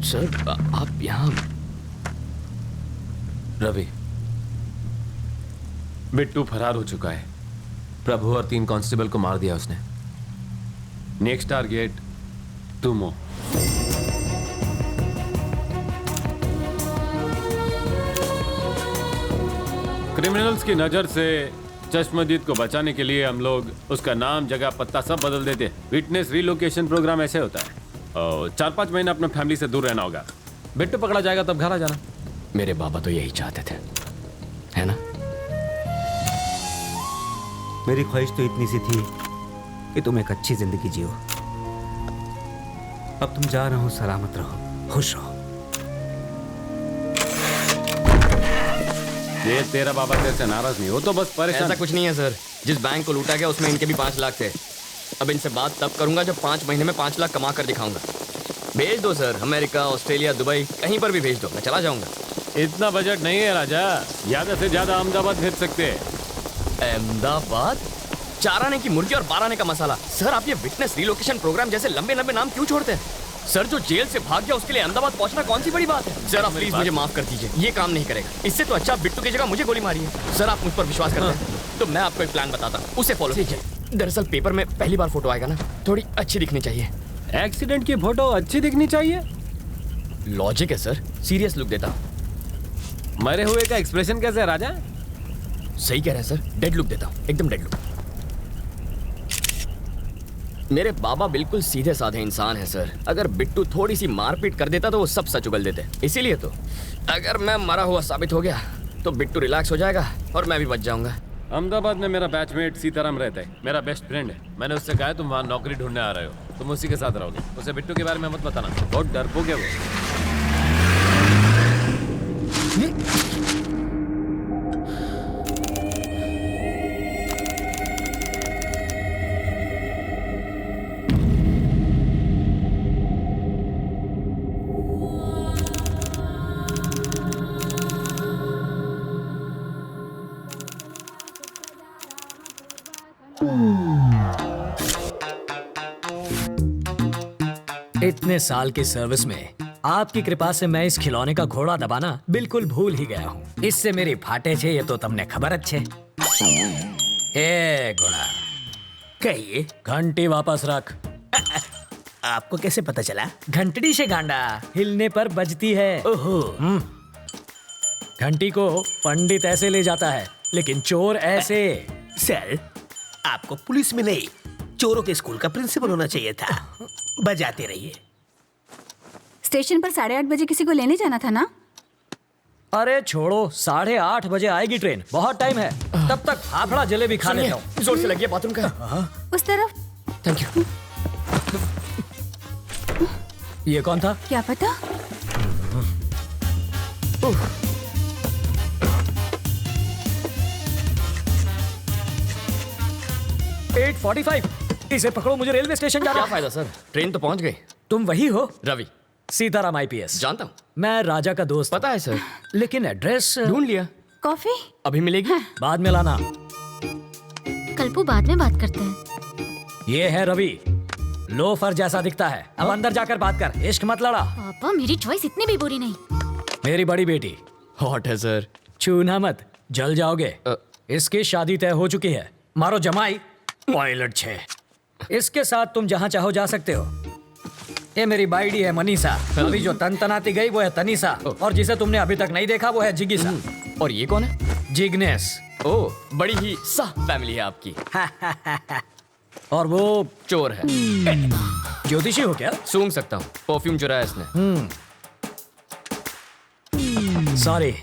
Sir आप यहाँ? रवि, बिट्टू फरार हो चुका है। प्रभु और 3 कांस्टेबल को मार दिया उसने। नेक्स्ट टारगेट तुम हो। क्रिमिनल्स की नजर से चश्मदीद को बचाने के लिए हम लोग उसका नाम, जगह, पत्ता सब बदल देते। विटनेस रिलोकेशन प्रोग्राम ऐसे होता है। 4-5 महीना अपने फैमिली से दूर रहना होगा। बिट्टू पकड़ा जाएगा तब घर आ जाना। मेरे बाबा तो यही चाहते थे, है ना? मेरी ख्वाहिश तो इतनी सी थी कि तुम एक अच्छी जिंदगी जियो। अब तुम जा रहे हो, सलामत रहो, खुश रहो। ये तेरा बाबा तेरे से नाराज नहीं हो तो बस परेशान। ऐसा कुछ नहीं है सर। जिस बैंक को लूटा गया उसमें इनके भी 5 लाख थे। अब इनसे बात तब करूंगा जब 5 महीने में 5 लाख कमा कर दिखाऊंगा। भेज दो सर, अमेरिका, ऑस्ट्रेलिया, दुबई, कहीं पर भी भेज दो, मैं चला जाऊंगा। इतना बजट नहीं है राजा, ज्यादा से ज्यादा अहमदाबाद भेज सकते हैं। अहमदाबाद? 4 आने की मुर्गी और 12 आने का मसाला। सर आप ये विटनेस रिलोकेशन प्रोग्राम जैसे लंबे लंबे नाम क्यों छोड़ते हैं? सर जो जेल से भाग गया उसके लिए अहमदाबाद पहुंचना कौन सी बड़ी बात है? सर आप प्लीज मुझे माफ कर दीजिए, ये काम नहीं करेगा। इससे तो अच्छा बिट्टू की जगह मुझे गोली मारी है। सर आप मुझ पर विश्वास करते हैं तो मैं आपको एक प्लान बताता हूँ, उसे फॉलो कीजिए। दरअसल पेपर में पहली बार फोटो आएगा ना, थोड़ी अच्छी दिखनी चाहिए। एक्सीडेंट की फोटो अच्छी दिखनी चाहिए? लॉजिक है सर, सीरियस लुक देता हूँ। मरे हुए का एक्सप्रेशन कैसे है राजा? सही कह रहे हैं सर, डेड लुक देता हूँ, एकदम डेड लुक। मेरे बाबा बिल्कुल सीधे साधे इंसान हैं सर। अगर बिट्टू थोड़ी सी मारपीट कर देता तो वो सब सच उगल देते। इसीलिए तो अगर मैं मरा हुआ साबित हो गया तो बिट्टू रिलैक्स हो जाएगा और मैं भी बच जाऊंगा। अहमदाबाद में मेरा बैचमेट सीताराम रहता है, मेरा बेस्ट फ्रेंड है। मैंने उससे कहा तुम वहाँ नौकरी ढूंढने आ रहे हो, तुम उसी के साथ रहोगे। उसे बिट्टू के बारे में मत बताना, बहुत डरपोक है वो। इतने साल की सर्विस में आपकी कृपा से मैं इस खिलौने का घोड़ा दबाना बिल्कुल भूल ही गया हूँ। इससे मेरी फाटे छे ये तो तुमने खबर अच्छे। ए घोड़ा, कहिए, घंटी वापस रख। आपको कैसे पता चला? घंटड़ी से गांडा हिलने पर बजती है। ओहो। घंटी को पंडित ऐसे ले जाता है लेकिन चोर ऐसे। सर, आपको पुलिस में नहीं, चोरों के स्कूल का प्रिंसिपल होना चाहिए था। बजाते रहिए। स्टेशन पर 8:30 बजे किसी को लेने जाना था ना? अरे छोड़ो, 8:30 बजे आएगी ट्रेन, बहुत टाइम है। तब तक फाफड़ा जलेबी खा लेता हूँ। जोर से लगी है बाथरूम का। उस तरफ। Thank you. ये कौन था? क्या पता। 8:45। इसे पकड़ो, मुझे रेलवे स्टेशन जाना। क्या फायदा सर, ट्रेन तो पहुंच गई। तुम वही हो? रवि। सीताराम IPS। जानता हूँ। मैं राजा का दोस्त। पता है सर, लेकिन एड्रेस ढूंढ लिया। कॉफी अभी मिलेगी? बाद में लाना। कल्पू बाद में बात करते हैं। ये है रवि, लोफर जैसा दिखता है। अब अंदर जाकर बात कर, इश्क मत लड़ा। पापा मेरी चॉइस इतनी भी बुरी नहीं। मेरी बड़ी बेटी। हॉट है सर। छूना मत, जल जाओगे। इसकी शादी तय हो चुकी है। मारो जमाई, पायलट 6। इसके साथ तुम जहाँ चाहो जा सकते हो। ये मेरी बाइडी है मनीषा। अभी जो तनतनाती गई वो है तनीषा, और जिसे तुमने अभी तक नहीं देखा वो है जिगिसा। और ये कौन है? जिग्नेस। ओह, बड़ी ही सा फैमिली है आपकी। और वो चोर है। ज्योतिषी हो क्या? सूंघ सकता हूँ, परफ्यूम चुराया इसने। सॉरी,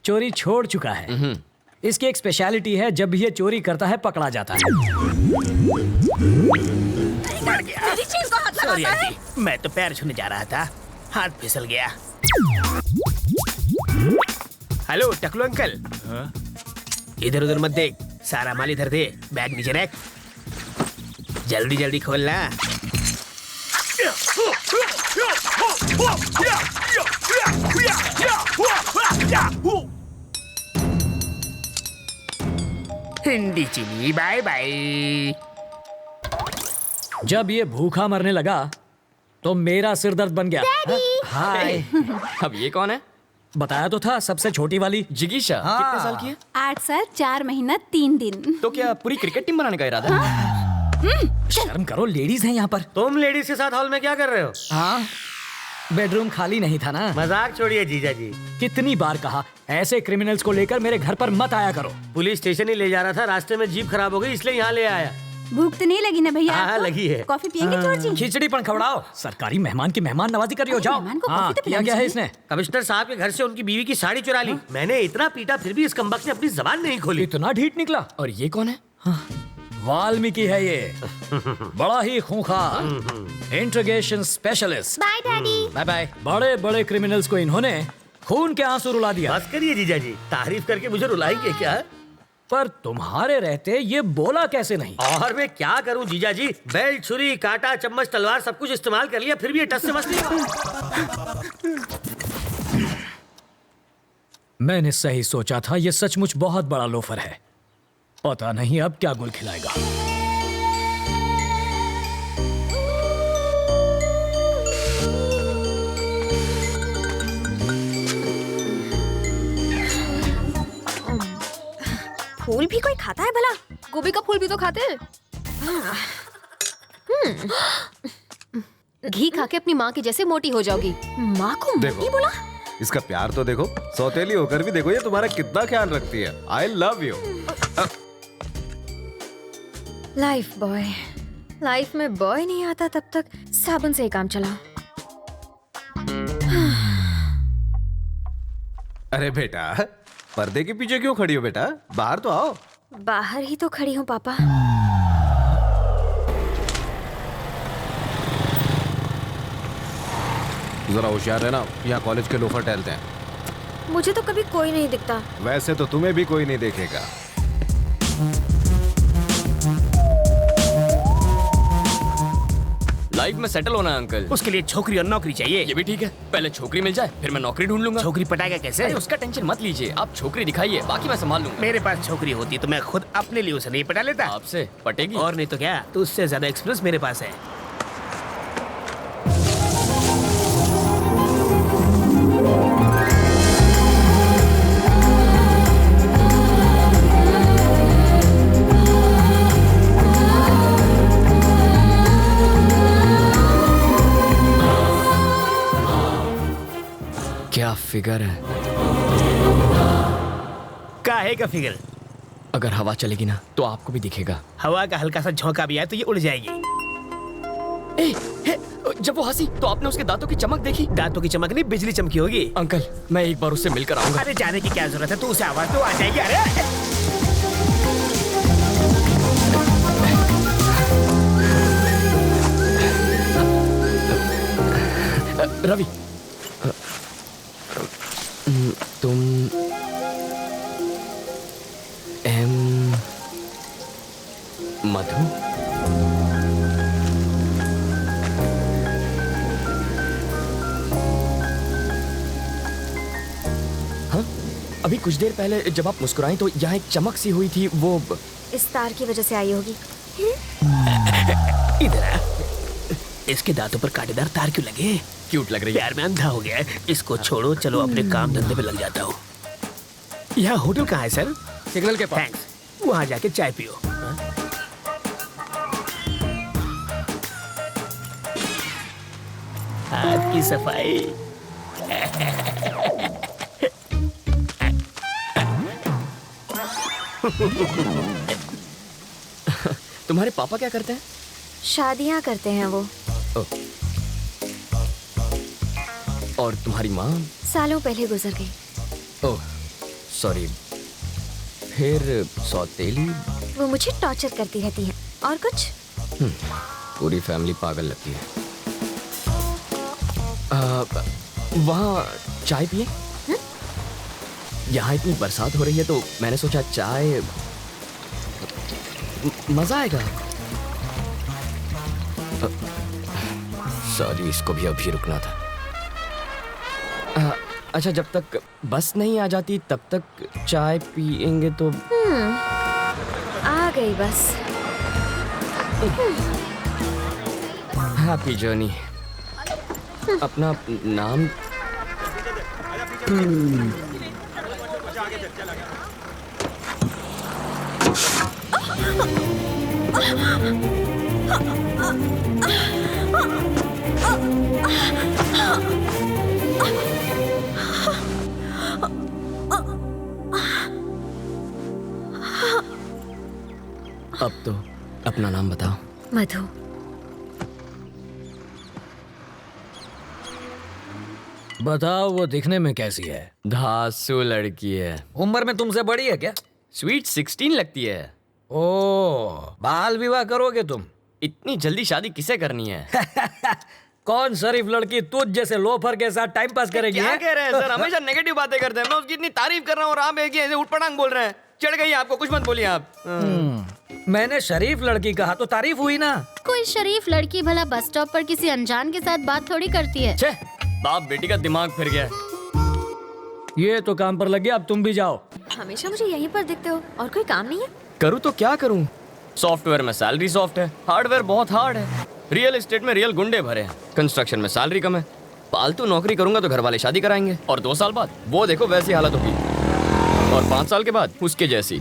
चोरी छोड़ चुका है। इसकी एक स्पेशलिटी है, जब भी ये चोरी करता है पकड़ा जाता है। मेरी चीज को हाथ सॉरी लगाता है। आंटी, मैं तो पैर छूने जा रहा था, हाथ फिसल गया। हेलो टकलू अंकल। इधर उधर मत देख, सारा माल इधर दे, बैग नीचे रख। जल्दी जल्दी खोलना। हिंदी चीनी बाय बाय। जब ये भूखा मरने लगा तो मेरा सिर दर्द बन गया। हाय। अब ये कौन है? बताया तो था, सबसे छोटी वाली। जिगीशा। कितने साल की है? 8 साल 4 महीना 3 दिन। तो क्या पूरी क्रिकेट टीम बनाने का इरादा है? शर्म करो, लेडीज हैं यहाँ पर। तुम लेडीज के साथ हॉल में क्या कर रहे हो? हाँ, बेडरूम खाली नहीं था ना। मजाक छोड़िए जीजा जी। कितनी बार कहा, ऐसे क्रिमिनल्स को लेकर मेरे घर पर मत आया करो। पुलिस स्टेशन ही ले जा रहा था, रास्ते में जीप खराब हो गई इसलिए यहाँ ले आया। भूख तो नहीं लगी ना भैया हाँ, आपको? लगी है। कॉफी पियेंगे जॉर्जी? खिचड़ी पण खवड़ाओ। सरकारी मेहमान की मेहमान नवाजी कर रही हो, जाओ। मेहमान को हाँ, कॉफी तो किया पिलानी गया है चाहिए। इसने। कमिश्नर साहब के घर से उनकी बीवी की साड़ी चुरा ली। मैंने इतना पीटा फिर भी इस कमबख्त ने अपनी जबान नहीं खोली। इतना ढीठ निकला। और ये कौन है? वाल्मीकि है ये, बड़ा ही खूंखार interrogation specialist. Bye daddy. Bye bye. बड़े बड़े क्रिमिनल्स को इन्होंने खून के आंसू रुला दिया, बस करिए जीजा जी, तारीफ करके मुझे रुलाएंगे क्या? पर तुम्हारे रहते ये बोला कैसे नहीं? और मैं क्या करूं जीजा जी, बेल्ट, छुरी, कांटा, चम्मच, तलवार सब कुछ इस्तेमाल कर लिया फिर भी ये टस से मस नहीं। मैंने सही सोचा था, ये सचमुच बहुत बड़ा लोफर है। पता नहीं अब क्या गुल खिलाएगा। फूल भी कोई खाता है भला? गोभी का फूल भी तो खाते हैं। घी खा के अपनी माँ की जैसे मोटी हो जाओगी। माँ को मोटी बोला? इसका प्यार तो देखो, सौतेली होकर भी देखो ये तुम्हारा कितना ख्याल रखती है। I love you. Life boy. Life में बॉय नहीं आता तब तक साबुन से ही काम चला। अरे बेटा, पर्दे के पीछे क्यों खड़ी हो बेटा? बाहर तो आओ। बाहर ही तो खड़ी हूँ पापा। जरा होशियार रहना, यहाँ कॉलेज के लोफर टहलते हैं। मुझे तो कभी कोई नहीं दिखता। वैसे तो तुम्हें भी कोई नहीं देखेगा। लाइफ में सेटल होना है अंकल। उसके लिए छोकरी और नौकरी चाहिए। ये भी ठीक है, पहले छोकरी मिल जाए फिर मैं नौकरी ढूंढ लूंगा। छोकरी पटाएगा कैसे? अरे उसका टेंशन मत लीजिए, आप छोकरी दिखाइए, बाकी मैं संभाल लूंगा। मेरे पास छोकरी होती तो मैं खुद अपने लिए उसे नहीं पटा लेता। आपसे पटेगी? और नहीं तो क्या, तो उससे ज्यादा एक्सपीरियंस मेरे पास है। क्या फिगर है? काहे का फिगर? अगर हवा चलेगी ना तो आपको भी दिखेगा। हवा का हल्का सा झोंका भी आए तो ये उड़ जाएगी। जब वो हंसी तो आपने उसके दांतों की चमक देखी? दांतों की चमक नहीं, बिजली चमकी होगी। अंकल मैं एक बार उससे मिलकर आऊंगा। अरे जाने की क्या जरूरत है, तू उसे आवाज तो आ जाएगी। अरे रवि, तुम मधु? हाँ, अभी कुछ देर पहले जब आप मुस्कुराई तो यहाँ एक चमक सी हुई थी, वो इस तार की वजह से आई होगी। इधर आ। इसके दांतों पर कांटेदार तार क्यों लगे? क्यूट लग रही है। प्यार में अंधा हो गया है। इसको छोड़ो, चलो अपने काम धंधे पे लग जाता हूँ। यहाँ होटल कहाँ है सर? सिग्नल के पास। थैंक्स। वहाँ जाके चाय पियो। हाथ की सफाई। तुम्हारे पापा क्या करते हैं? शादियाँ करते हैं वो। और तुम्हारी माँ? सालों पहले गुजर गई। Oh sorry. फिर सौतेली? वो मुझे टॉर्चर करती रहती है। और कुछ? पूरी फैमिली पागल लगती है। वहाँ चाय पिए? यहाँ इतनी बरसात हो रही है तो मैंने सोचा चाय मजा आएगा। सॉरी, इसको भी अभी रुकना था। अच्छा, जब तक बस नहीं आ जाती तब तक चाय पिएंगे तो? आ गई बस। Happy journey. अपना नाम अब तो अपना नाम बताओ। मधु। बताओ वो दिखने में कैसी है? धासु लड़की है। उम्र में तुमसे बड़ी है क्या? स्वीट 16 लगती है। ओ, बाल विवाह करोगे तुम? इतनी जल्दी शादी किसे करनी है? कौन शरीफ लड़की तुझ जैसे लोफर के साथ टाइम पास करेगी? क्या हैं? कह रहे हैं सर? हमेशा नेगेटिव बातें करते हैं। मैं उसकी इतनी तारीफ कर रहा हूँ और आप एक ही ऐसे उठपटांग बोल रहे हैं। चढ़ गई आपको, कुछ मत बोलिए आप। मैंने शरीफ लड़की कहा तो तारीफ हुई ना। कोई शरीफ लड़की भला बस स्टॉप पर किसी अनजान के साथ बात थोड़ी करती है। छे, बाप बेटी का दिमाग फिर गया। ये तो काम पर लग गया, अब तुम भी जाओ। हमेशा मुझे यहीं पर दिखते हो, और कोई काम नहीं है? करूँ तो क्या करूँ? सॉफ्टवेयर में सैलरी सॉफ्ट है, हार्डवेयर बहुत हार्ड है, रियल एस्टेट में रियल गुंडे भरे हैं, कंस्ट्रक्शन में सैलरी कम है। पालतू नौकरी करूंगा तो घर वाले शादी कराएंगे और 2 साल बाद वो देखो वैसी हालत होगी, और 5 साल के बाद उसके जैसी।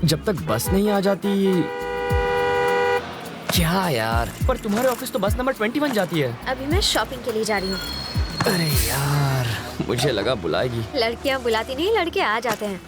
जब तक बस नहीं आ जाती। क्या यार, पर तुम्हारे ऑफिस तो बस नंबर 21 जाती है। अभी मैं शॉपिंग के लिए जा रही हूँ। अरे यार, मुझे लगा बुलाएगी। लड़कियाँ बुलाती नहीं, लड़के आ जाते हैं।